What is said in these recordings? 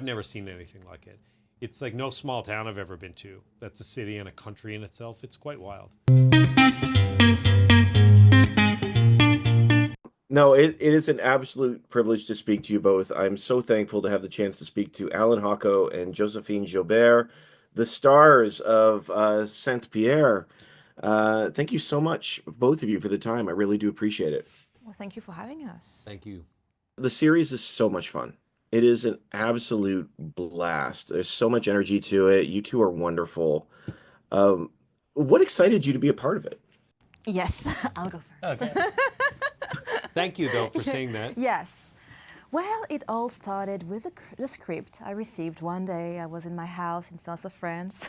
never seen anything like it. It's like no small town I've ever been to. That's a city and a country in itself. It's quite wild. No, it is an absolute privilege to speak to you both. I'm so thankful to have the chance to speak to Allan Hawco and Josephine Jobert, the stars of Saint-Pierre. Thank you so much, both of you, for the time. I really do appreciate it. Well, thank you for having us. Thank you. The series is so much fun. It is an absolute blast. There's so much energy to it. You two are wonderful. What excited you to be a part of it? Yes, I'll go first. Okay. Thank you, though, for saying that. Yes. Well, it all started with the script I received one day. I was in my house in south of France.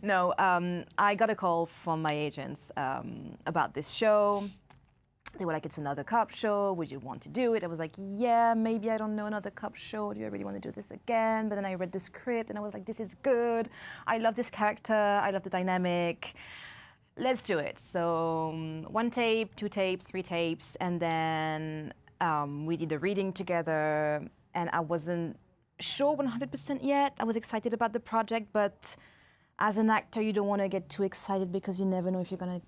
No, I got a call from my agents about this show. They were like, it's another cop show. Would you want to do it? I was like, yeah, maybe. I don't know, another cop show. Do I really want to do this again? But then I read the script and I was like, this is good. I love this character. I love the dynamic. Let's do it. So 1 tape, 2 tapes, 3 tapes, and then we did a reading together, and I wasn't sure 100% yet. I was excited about the project, but as an actor, you don't want to get too excited because you never know if you're going to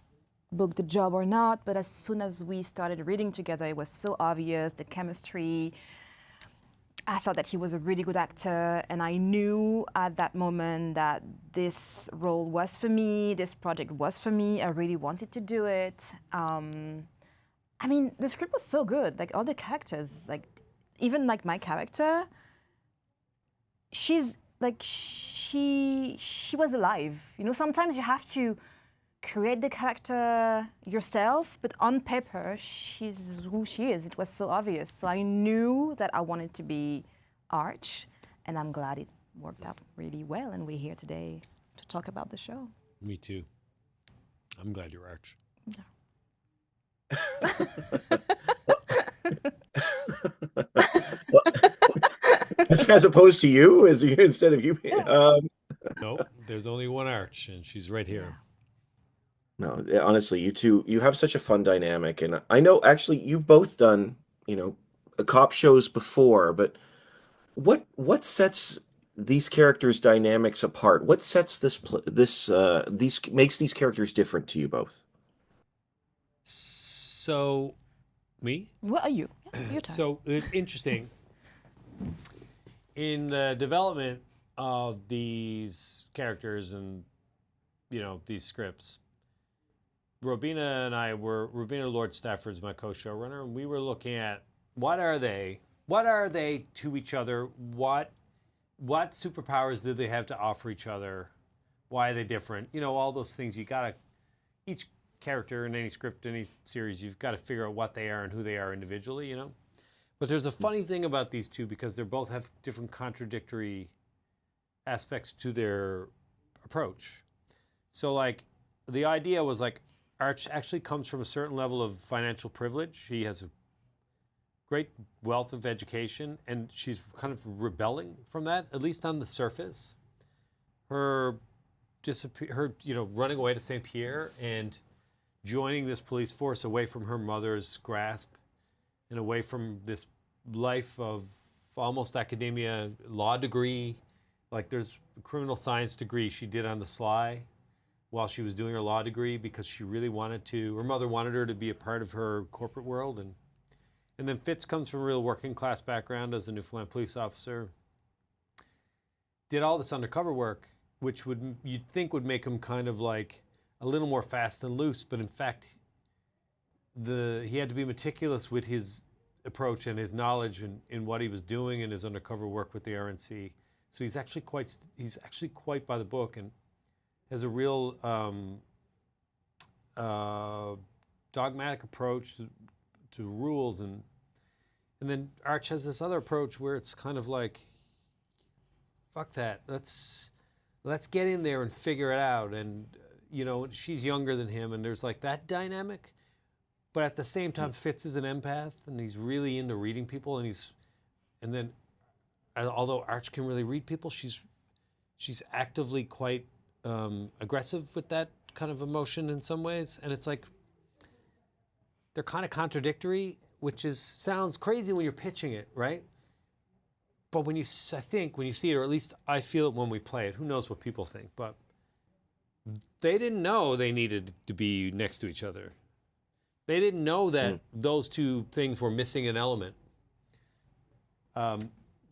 book the job or not. But as soon as we started reading together, it was so obvious, the chemistry. I thought that he was a really good actor, and I knew at that moment that this role was for me, this project was for me. I really wanted to do it. I mean, the script was so good. Like all the characters, like even like my character, she's like she was alive. You know, sometimes you have to create the character yourself, but on paper, she's who she is. It was so obvious. So I knew that I wanted to be Arch, and I'm glad it worked out really well. And we're here today to talk about the show. Me too. I'm glad you're Arch. Yeah. As opposed to you, instead of you. No, there's only one Arch, and she's right here. No, honestly, you two, you have such a fun dynamic, and I know actually you've both done, cop shows before, but what sets these characters' dynamics apart? What sets these makes these characters different to you both? So, me? What are you? Your turn. So it's interesting. In the development of these characters and these scripts, Robina Lord Stafford's my co-showrunner, and we were looking at what are they to each other, what superpowers do they have to offer each other, why are they different, all those things. Each character in any script, any series, you've got to figure out what they are and who they are individually, But there's a funny thing about these two because they both have different contradictory aspects to their approach. So like the idea was like Arch actually comes from a certain level of financial privilege. He has a great wealth of education, and she's kind of rebelling from that, at least on the surface. Her running away to Saint-Pierre and joining this police force away from her mother's grasp and away from this life of almost academia, law degree. Like there's a criminal science degree she did on the sly while she was doing her law degree because she really her mother wanted her to be a part of her corporate world. And then Fitz comes from a real working class background as a Newfoundland police officer. Did all this undercover work, which you'd think would make him kind of like a little more fast and loose, but in fact, he had to be meticulous with his approach and his knowledge in what he was doing in his undercover work with the RNC. So he's actually quite by the book and has a real dogmatic approach to rules, and then Arch has this other approach where it's kind of like, fuck that, let's get in there and figure it out. And she's younger than him, and there's like that dynamic. But at the same time, Fitz is an empath, and he's really into reading people, and then although Arch can really read people, she's actively quite aggressive with that kind of emotion in some ways, and it's like they're kind of contradictory, which sounds crazy when you're pitching it, right? but I think when you see it, or at least I feel it when we play it. Who knows what people think? But they didn't know they needed to be next to each other. They didn't know that those two things were missing an element.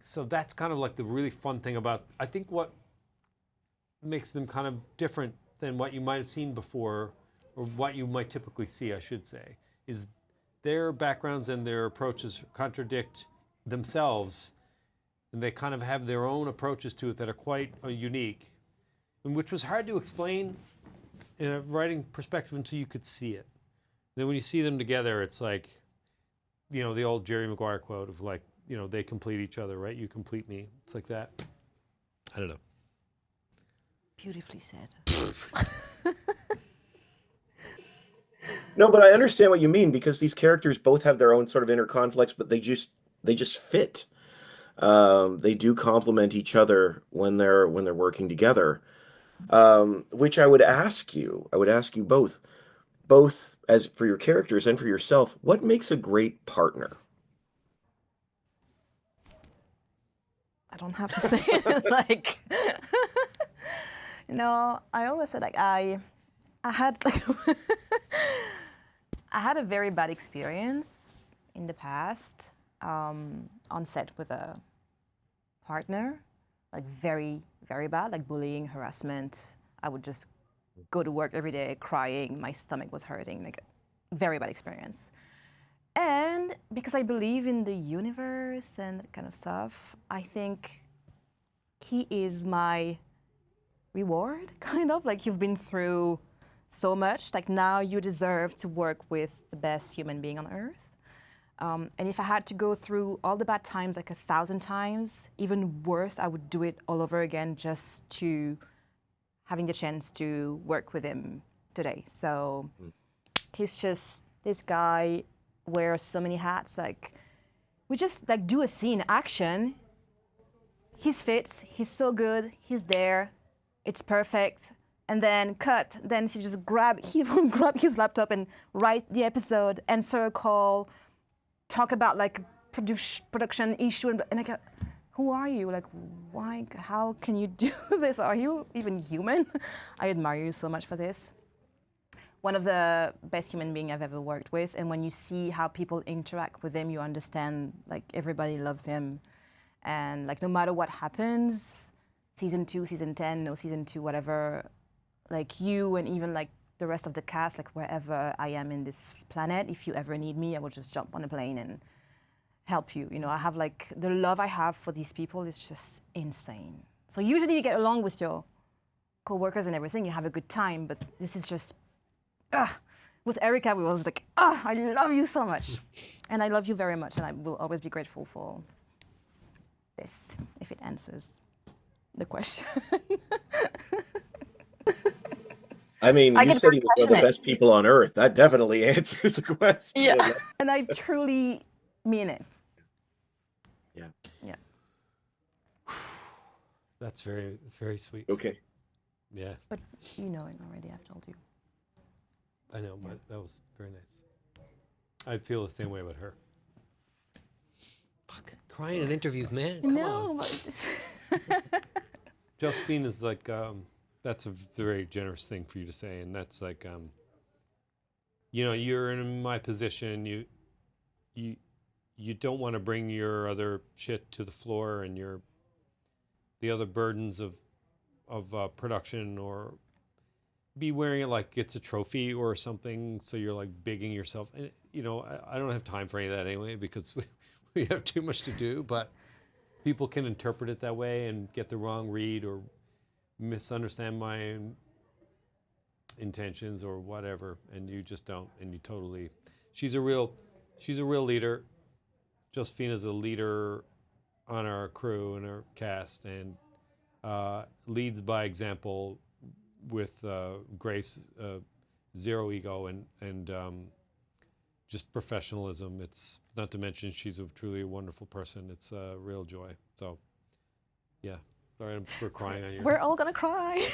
So that's kind of like the really fun thing about, I think what makes them kind of different than what you might have seen before, or what you might typically see, I should say, is their backgrounds and their approaches contradict themselves, and they kind of have their own approaches to it that are quite unique, and which was hard to explain in a writing perspective until you could see it. Then when you see them together, it's like, the old Jerry Maguire quote of like, they complete each other, right? You complete me. It's like that. I don't know. Beautifully said. No, but I understand what you mean, because these characters both have their own sort of inner conflicts, but they just fit. They do complement each other when they're working together. Which I would ask you both as for your characters and for yourself, what makes a great partner? I don't have to say it like. No, I always said like I had like I had a very bad experience in the past on set with a partner, like very, very bad, like bullying, harassment. I would just go to work every day crying. My stomach was hurting, like very bad experience. And because I believe in the universe and that kind of stuff, I think he is my reward, kind of. Like, you've been through so much, like now you deserve to work with the best human being on earth. And if I had to go through all the bad times like 1,000 times, even worse, I would do it all over again just to having the chance to work with him today. So he's just this guy wears so many hats. Like, we just like do a scene, action. He's fit, he's so good, he's there, it's perfect. And then cut, then he would grab his laptop and write the episode, answer a call, talk about like production issue, and I go, who are you? Like, why, how can you do this? Are you even human? I admire you so much for this. One of the best human beings I've ever worked with, and when you see how people interact with him, you understand like everybody loves him. And like no matter what happens, season 2, season 10, no season 2, whatever, like you and even like the rest of the cast, like wherever I am in this planet, if you ever need me, I will just jump on a plane and help you. You know, I have like, the love I have for these people is just insane. So usually you get along with your co-workers and everything, you have a good time, but this is just, with Erica, we was like, I love you so much. And I love you very much, and I will always be grateful for this, if it answers the question. I mean, you said he was one of the best people on earth. That definitely answers the question. Yeah, and I truly mean it. Yeah. Yeah. That's very, very sweet. Okay. Yeah. But you know it already, I've told you. I know, but that was very nice. I feel the same way about her. Fuck, crying in interviews, man. Come on. Josephine is like, that's a very generous thing for you to say, and that's like, you know, you're in my position. You don't want to bring your other shit to the floor and the other burdens of production, or be wearing it like it's a trophy or something. So you're like bigging yourself, and you know, I don't have time for any of that anyway, because we have too much to do. But people can interpret it that way and get the wrong read or misunderstand my intentions or whatever, and you just don't, and you totally. She's a real leader. Josephine is a leader on our crew and our cast, and leads by example with grace, zero ego, and just professionalism. It's not to mention she's truly a wonderful person. It's a real joy. So, yeah. Sorry for crying on you. We're all gonna cry.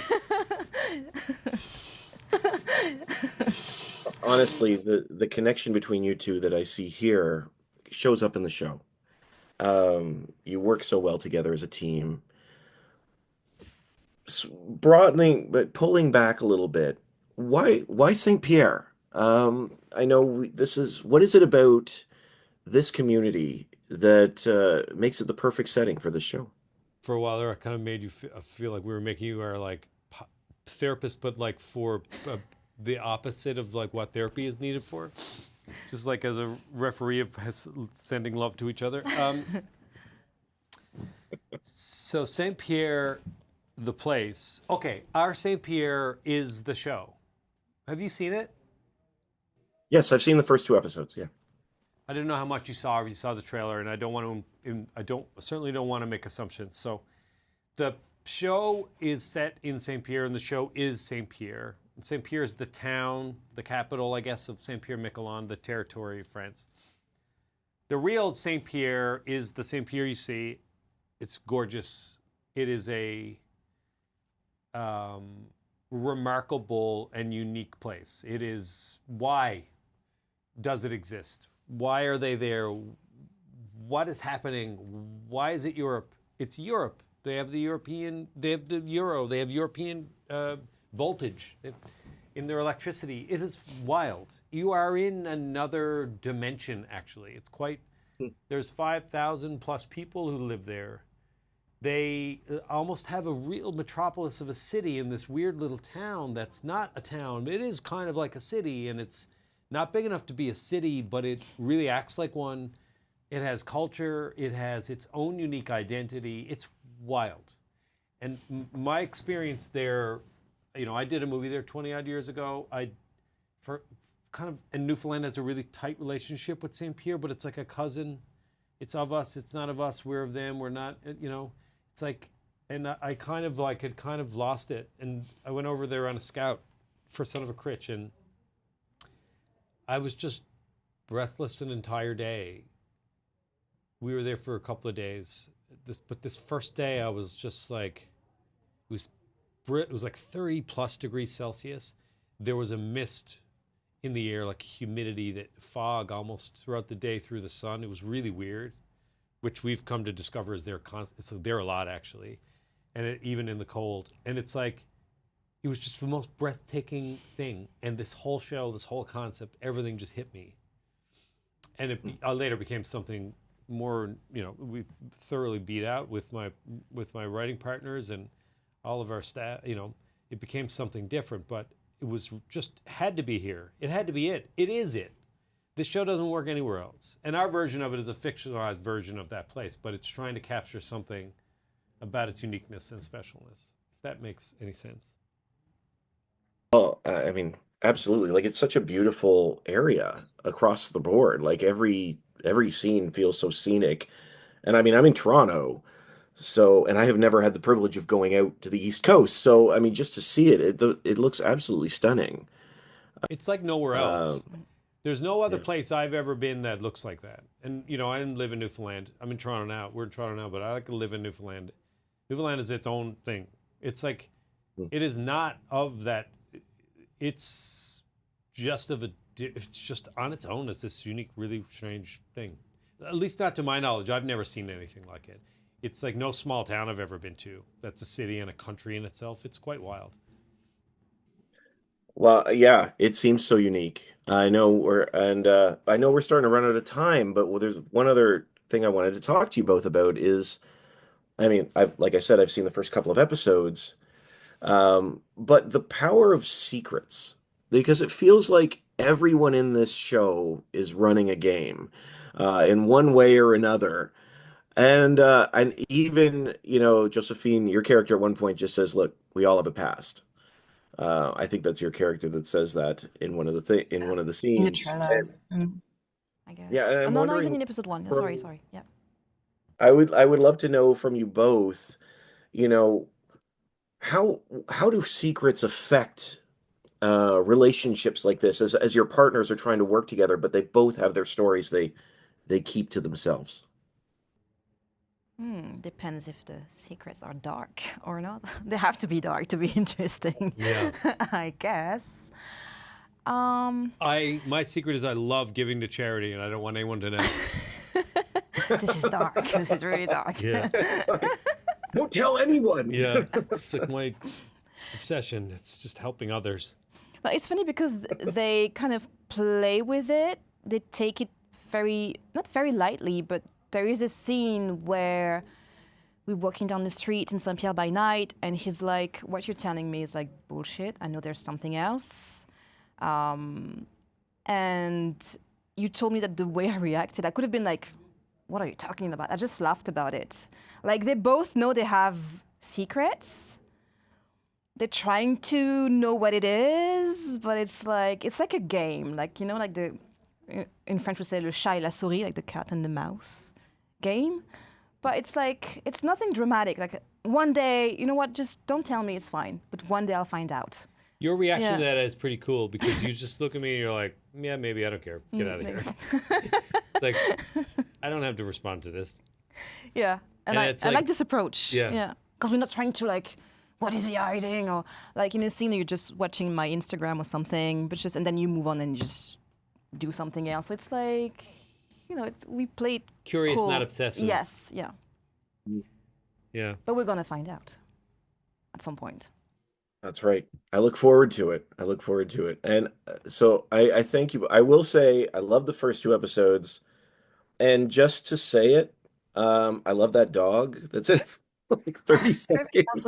Honestly, the connection between you two that I see here shows up in the show. You work so well together as a team. Broadening, but pulling back a little bit. Why St. Pierre? I know this is what is it about this community that makes it the perfect setting for this show? For a while there, I kind of made you feel like we were making you our like therapist, but like for the opposite of like what therapy is needed for. Just like as a referee of sending love to each other. So Saint Pierre, the place. Okay, our Saint Pierre is the show. Have you seen it? Yes, I've seen the first two episodes. Yeah. I didn't know how much you saw, or if you saw the trailer, and I don't want to. Certainly don't want to make assumptions. So, the show is set in Saint Pierre, and the show is Saint Pierre. And Saint Pierre is the town, the capital, I guess, of Saint-Pierre, Miquelon, the territory of France. The real Saint Pierre is the Saint Pierre you see. It's gorgeous. It is a remarkable and unique place. It is. Why does it exist? Why are they there? What is happening? Why is it Europe? It's Europe. They have the European, they have the euro, they have European voltage in their electricity. It is wild. You are in another dimension, actually. It's quite, there's 5,000 plus people who live there. They almost have a real metropolis of a city in this weird little town that's not a town. It is kind of like a city, and it's not big enough to be a city, but it really acts like one. It has culture. It has its own unique identity. It's wild. And my experience there, you know, I did a movie there 20 odd years ago. And Newfoundland has a really tight relationship with Saint Pierre, but it's like a cousin. It's of us. It's not of us. We're of them. We're not, you know, it's like, and I kind of like had kind of lost it. And I went over there on a scout for Son of a Critch, and I was just breathless an entire day. We were there for a couple of days. But this first day, I was just like, it was like 30 plus degrees Celsius. There was a mist in the air, like humidity, that fog almost throughout the day through the sun. It was really weird, which we've come to discover is there so there a lot actually, and even in the cold. And it's like, it was just the most breathtaking thing. And this whole show, this whole concept, everything just hit me. And it later became something more, you know, we thoroughly beat out with my writing partners and all of our staff. You know, it became something different, but it was just had to be here. It had to be it. It is it. This show doesn't work anywhere else. And our version of it is a fictionalized version of that place, but it's trying to capture something about its uniqueness and specialness, if that makes any sense. Well, I mean, absolutely. Like it's such a beautiful area across the board. Like every scene feels so scenic. And I mean, I'm in Toronto, so and I have never had the privilege of going out to the East Coast. So I mean, just to see it looks absolutely stunning. It's like nowhere Uh, else. There's no other yeah. place I've ever been that looks like that. And, you know, I live in Newfoundland. I'm in Toronto now. We're in Toronto now, but I like to live in Newfoundland. Newfoundland is its own thing. It's like, it is not of that. It's just it's just on its own as this unique, really strange thing. At least not to my knowledge. I've never seen anything like it. It's like no small town I've ever been to. That's a city and a country in itself. It's quite wild. Well, yeah, it seems so unique. I know we're starting to run out of time, but there's one other thing I wanted to talk to you both about is, I mean, like I said, I've seen the first couple of episodes, but the power of secrets, because it feels like everyone in this show is running a game, in one way or another. And even, you know, Josephine, your character at one point just says, "Look, we all have a past." I think that's your character that says that in one of Yeah. the In the scenes. trailer. I guess. Yeah, and Oh, I'm no, not even wondering in episode 1. Sorry, from sorry. Yeah. I would love to know from you both, you know, how how do secrets affect relationships like this as your partners are trying to work together, but they both have their stories they keep to themselves. Depends if the secrets are dark or not. They have to be dark to be interesting, Yeah. I guess. Um, My secret is I love giving to charity, and I don't want anyone to know. This is dark. This is really dark. Yeah. It's like, don't tell anyone. Yeah. It's like my obsession. It's just helping others. But it's funny because they kind of play with it. They take it not very lightly, but there is a scene where we're walking down the street in Saint-Pierre by night, and he's like, what you're telling me is like bullshit. I know there's something else. And you told me that the way I reacted, I could have been like, what are you talking about? I just laughed about it. Like, they both know they have secrets. They're trying to know what it is, but it's like a game. Like, you know, like in French we say le chat et la souris, like the cat and the mouse game. But it's like, it's nothing dramatic. Like, one day, you know what, just don't tell me, it's fine. But one day I'll find out. Your reaction Yeah. to that is pretty cool because you just look at me and you're like, yeah, maybe, I don't care. Get out of here. It's like, I don't have to respond to this. Yeah, and And I it's like like- this approach. Yeah. Because we're not trying to like, what is he hiding? Or like in a scene, you're just watching my Instagram or something, but and then you move on and you just do something else. So it's like, you know, we played Curious, cool. not obsessive. Yes, yeah. Yeah. But we're gonna find out at some point. That's right. I look forward to it. And so I thank you. I will say I love the first 2 episodes. And just to say it, I love that dog. That's it. Like 30 seconds.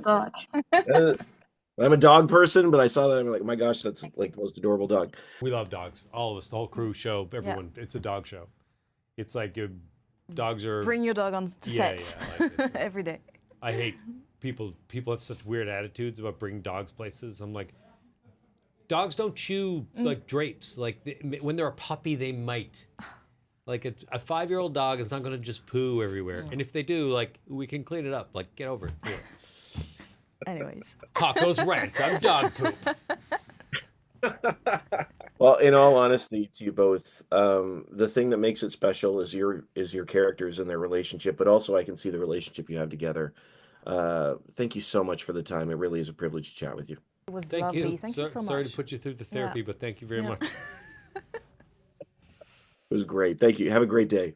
I'm a dog person, but I saw that and I'm like, my gosh, that's like the most adorable dog. We love dogs. All of us, the whole crew, show, everyone. It's a dog show. It's like dogs are... Bring your dog on to set like every day. I hate people have such weird attitudes about bringing dogs places. I'm like, dogs don't chew like drapes. Like when they're a puppy, they might. Like a 5-year-old dog is not going to just poo everywhere. And if they do, like, we can clean it up. Like, get over it. Here. Anyways. Hawco's rant. I'm dog poop. Well, in all honesty to you both, the thing that makes it special is your characters and their relationship, but also I can see the relationship you have together. Thank you so much for the time. It really is a privilege to chat with you. It was Thank lovely. you. Thank you so much. Sorry to put you through the therapy, Yeah. but thank you very Yeah. much. It was great. Thank you. Have a great day.